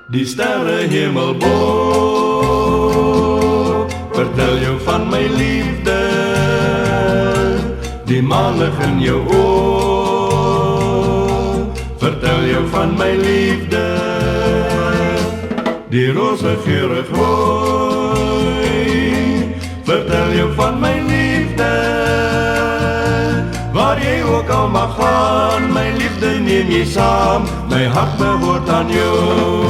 Die sterrenhemelboog, vertel je van mijn liefde. Die manen in je oog, vertel je van mijn liefde. Die roze geurig hooi, vertel je van mijn liefde. Waar je ook al mag gaan, mijn liefde neem je samen. Mijn hart behoort aan jou.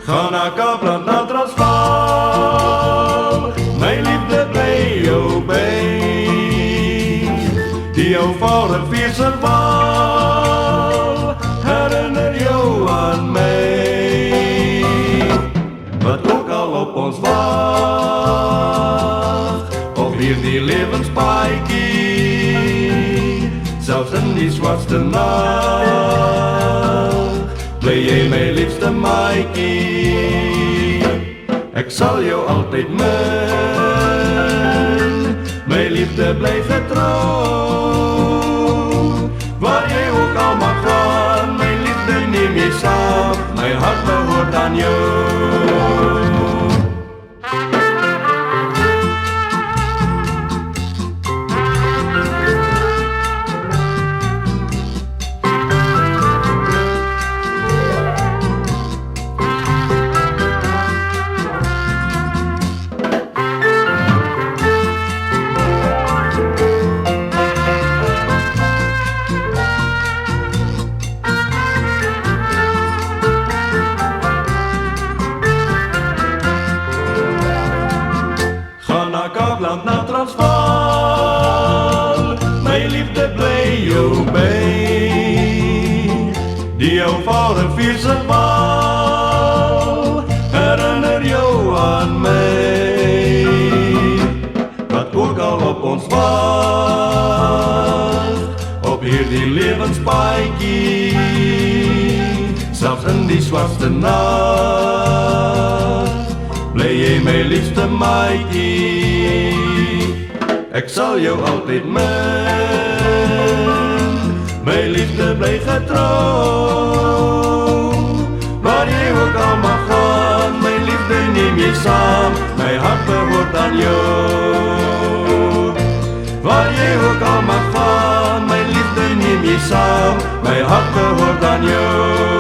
Ga naar Kaapland, naar Transvaal, mijn liefde bij jou bij. Die eenvoudig vierse wal, herinner jou aan mij. Wat ook al op ons wacht, op hier die levenspaadjie, zelfs in die zwartste nacht, ben jij mijn liefste maaikie. Ik zal jou altijd min, mijn liefde blijft getrouw. Waar jij ook al mag gaan, mijn liefde neem je samen. Mijn hart behoort aan jou. Kaapland naar Transvaal, mijn liefde blij jou bij. Die eenvoudig vierse wal, herinner jou aan mij. Wat ook al op ons wacht, op hier die levenspaadjie, zelfs in die zwartste nacht, blij jij mijn liefste maaikie. Ik zal jou altijd min, mijn liefde blijft getrouw. Waar je ook al mag gaan, mijn liefde neem je samen. Mijn hart behoort aan jou. Waar je ook al mag gaan, mijn liefde neem je samen. Mijn hart behoort aan jou.